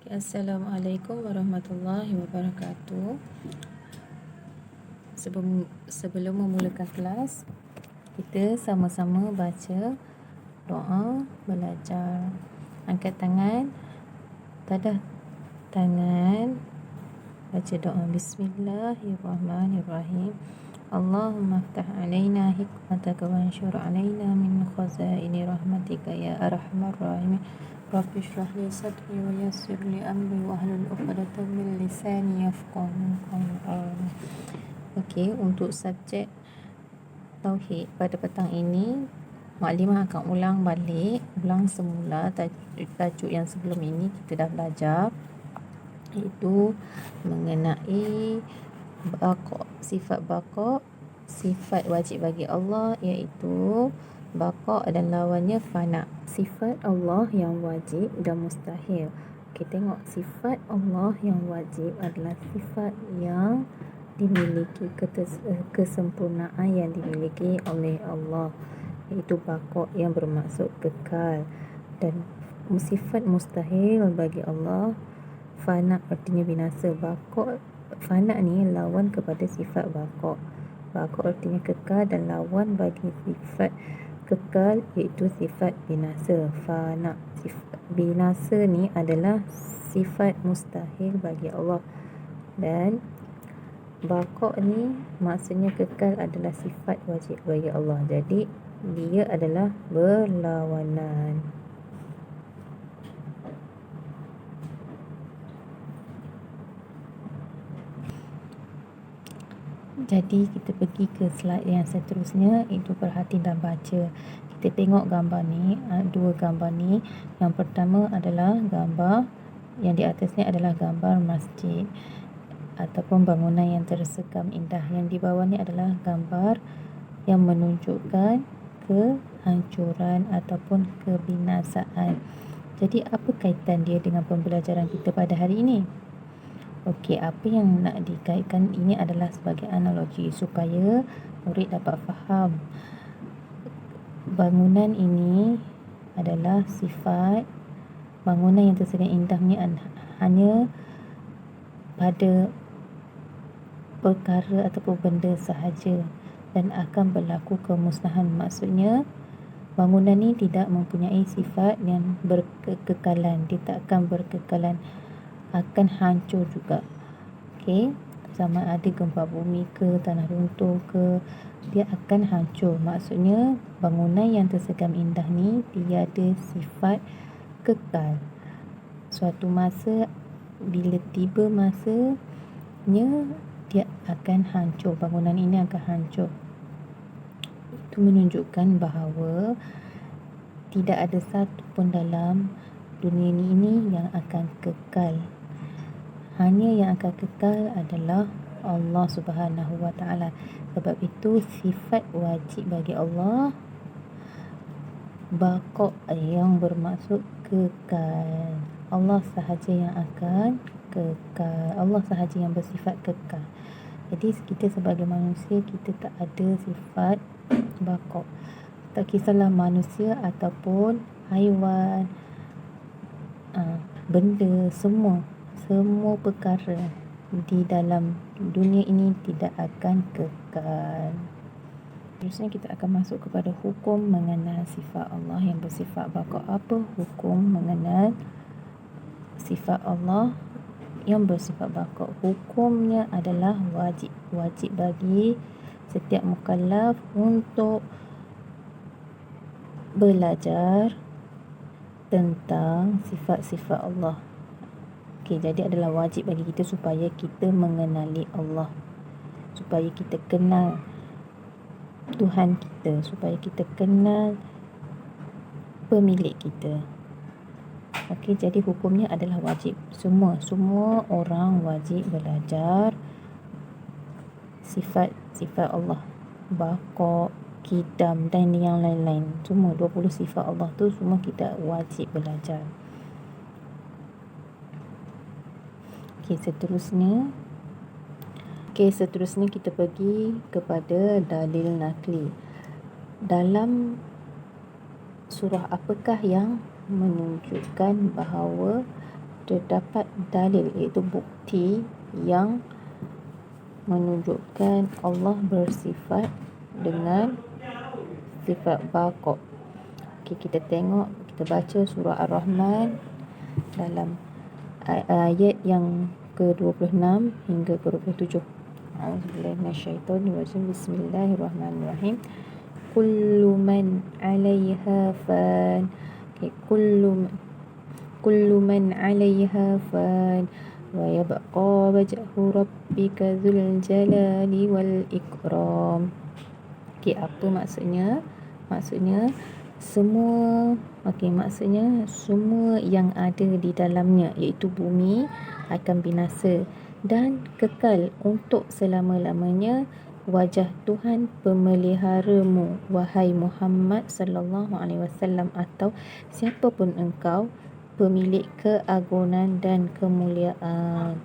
Assalamualaikum warahmatullahi wabarakatuh. Sebelum memulakan kelas, kita sama-sama baca doa belajar. Angkat tangan, tadah tangan, baca doa. Bismillahirrahmanirrahim. Allahumma aftah alaina hikmataka wa anshur alaina min khazaini rahmatika ya arhamar rahimin. Rabbi shrah li sadri wa yassir li amri wa hlul 'uqdatam min lisani yafqahu qawli. Okey, untuk subjek tauhid pada petang ini, maklimah akan ulang semula tajuk yang sebelum ini kita dah belajar, iaitu mengenai sifat baqa, sifat wajib bagi Allah, iaitu baqa dan lawannya fana. Sifat Allah yang wajib dan mustahil. Kita tengok sifat Allah yang wajib adalah sifat yang dimiliki kesempurnaan yang dimiliki oleh Allah, iaitu baqa yang bermaksud kekal. Dan sifat mustahil bagi Allah, fana artinya binasa. Baqa, fana ni lawan kepada sifat baqa. Baqa artinya kekal dan lawan bagi sifat kekal iaitu sifat binasa. Fana, sifat binasa ni adalah sifat mustahil bagi Allah, dan baqa ni maksudnya kekal adalah sifat wajib bagi Allah. Jadi dia adalah berlawanan. Jadi kita pergi ke slide yang seterusnya, itu perhati dan baca. Kita tengok gambar ni, dua gambar ni. Yang pertama adalah gambar yang di atasnya adalah gambar masjid ataupun bangunan yang tersekam indah. Yang di bawah ni adalah gambar yang menunjukkan kehancuran ataupun kebinasaan. Jadi apa kaitan dia dengan pembelajaran kita pada hari ini? Okey, apa yang nak dikaitkan ini adalah sebagai analogi supaya murid dapat faham. Bangunan ini adalah sifat bangunan yang tersedia indah ni hanya pada perkara ataupun benda sahaja dan akan berlaku kemusnahan. Maksudnya bangunan ni tidak mempunyai sifat yang berkekalan, dia tak akan berkekalan, akan hancur juga. Okey, sama ada gempa bumi ke, tanah runtuh ke, dia akan hancur. Maksudnya bangunan yang tersekam indah ni tiada sifat kekal. Suatu masa, bila tiba masanya, dia akan hancur, bangunan ini akan hancur. Itu menunjukkan bahawa tidak ada satu pun dalam dunia ini yang akan kekal. Hanya yang akan kekal adalah Allah Subhanahu Wa Taala. Sebab itu sifat wajib bagi Allah baqa yang bermaksud kekal. Allah sahaja yang akan kekal. Allah sahaja yang bersifat kekal. Jadi kita sebagai manusia, kita tak ada sifat baqa. Tak kisahlah manusia ataupun haiwan, benda, semua perkara di dalam dunia ini tidak akan kekal. Terusnya kita akan masuk kepada hukum mengenal sifat Allah yang bersifat baqa. Apa hukum mengenal sifat Allah yang bersifat baqa? Hukumnya adalah wajib bagi setiap mukallaf untuk belajar tentang sifat-sifat Allah. Okey, jadi adalah wajib bagi kita supaya kita mengenali Allah, supaya kita kenal Tuhan kita, supaya kita kenal pemilik kita. Okey, jadi hukumnya adalah wajib. Semua orang wajib belajar sifat Allah, baqa, qidam dan yang lain-lain. Semua 20 sifat Allah tu semua kita wajib belajar. Okey, seterusnya kita pergi kepada dalil nakli. Dalam surah apakah yang menunjukkan bahawa terdapat dalil, iaitu bukti yang menunjukkan Allah bersifat dengan sifat baqa. Kita tengok, kita baca surah Ar-Rahman dalam ayat yang ke-26 hingga ke-27. A'udzubillahi minasyaitonirrajim. Bismillahirrahmanirrahim. Kullu man 'alaiha fan. Kullu man 'alaiha fan wa yabqa wajhu rabbika dzul jalali wal ikram. Apa maksudnya? Maksudnya semua yang ada di dalamnya, iaitu bumi, akan binasa dan kekal untuk selama-lamanya wajah Tuhan pemeliharamu, wahai Muhammad sallallahu alaihi wasallam, atau siapapun engkau, pemilik keagungan dan kemuliaan.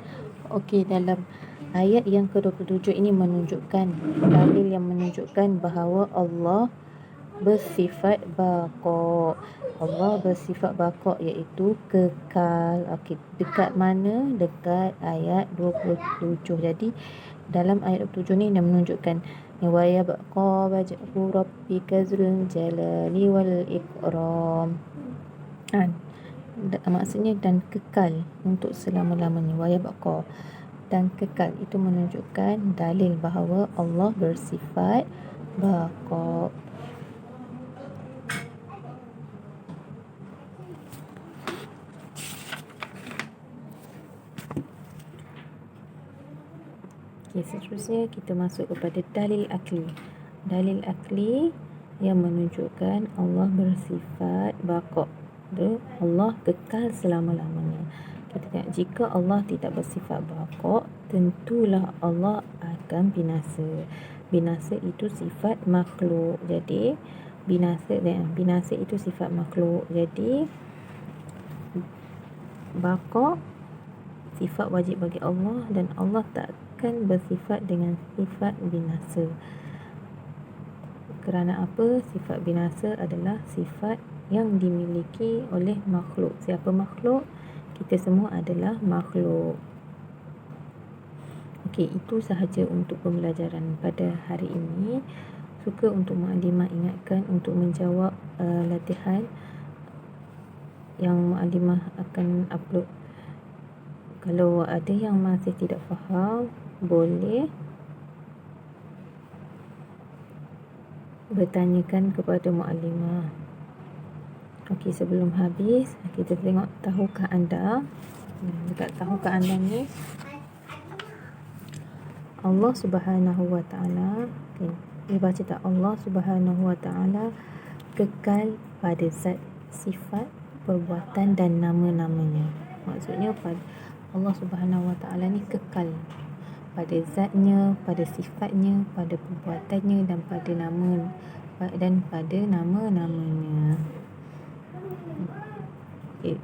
Okey, dalam ayat yang ke-27 ini menunjukkan dalil yang menunjukkan bahawa Allah bersifat baqa. Allah bersifat baqa, iaitu kekal. Okey, dekat mana? Dekat ayat 27. Jadi dalam ayat 27 ni dia menunjukkan wa yabqa wajhu rabbika dzul jalali wal ikram. Maksudnya dan kekal untuk selama-lamanya. Wa yabqa, dan kekal, itu menunjukkan dalil bahawa Allah bersifat baqa. Okay, seterusnya kita masuk kepada dalil akli. Dalil akli yang menunjukkan Allah bersifat baqa. Allah kekal selama-lamanya. Kita tengok, jika Allah tidak bersifat baqa, tentulah Allah akan binasa. Binasa itu sifat makhluk. Jadi binasa itu sifat makhluk. Jadi baqa sifat wajib bagi Allah, dan Allah takkan bersifat dengan sifat binasa. Kerana apa? Sifat binasa adalah sifat yang dimiliki oleh makhluk. Siapa makhluk? Kita semua adalah makhluk. Okey, itu sahaja untuk pembelajaran pada hari ini. Suka untuk Muallimah ingatkan untuk menjawab latihan yang Muallimah akan upload. Kalau ada yang masih tidak faham, boleh bertanyakan kepada Muallimah. Okey, sebelum habis, kita tengok tahukah anda. Dekat tahukah anda ni, Allah Subhanahu Wa Taala, dia baca tak? Allah Subhanahu Wa Taala kekal pada zat, sifat, perbuatan dan nama-namanya. Maksudnya Allah Subhanahu Wa Taala ni kekal pada zatnya, pada sifatnya, pada perbuatannya dan pada nama-namanya. Okay.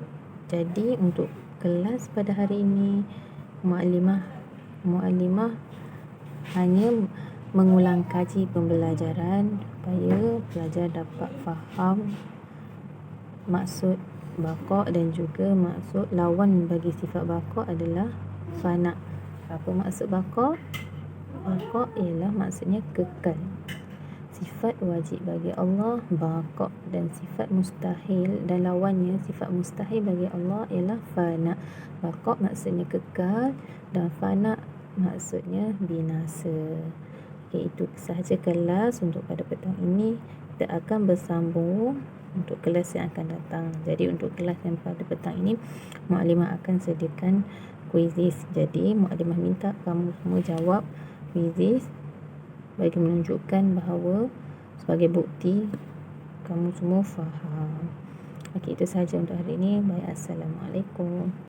Jadi untuk kelas pada hari ini, Muallimah hanya mengulang kaji pembelajaran supaya pelajar dapat faham maksud baqa dan juga maksud lawan bagi sifat baqa adalah fana. Apa maksud baqa? Baqa ialah maksudnya kekal. Sifat wajib bagi Allah baqa, dan sifat mustahil dan lawannya sifat mustahil bagi Allah ialah fana. Baqa maksudnya kekal dan fana maksudnya binasa. Okay, itu sahaja kelas untuk pada petang ini. Kita akan bersambung untuk kelas yang akan datang. Jadi untuk kelas yang pada petang ini, Muallimah akan sediakan kuisis. Jadi Muallimah minta kamu semua jawab kuisis bagi menunjukkan bahawa sebagai bukti kamu semua faham. Okey, itu sahaja untuk hari ini. Baik, Assalamualaikum.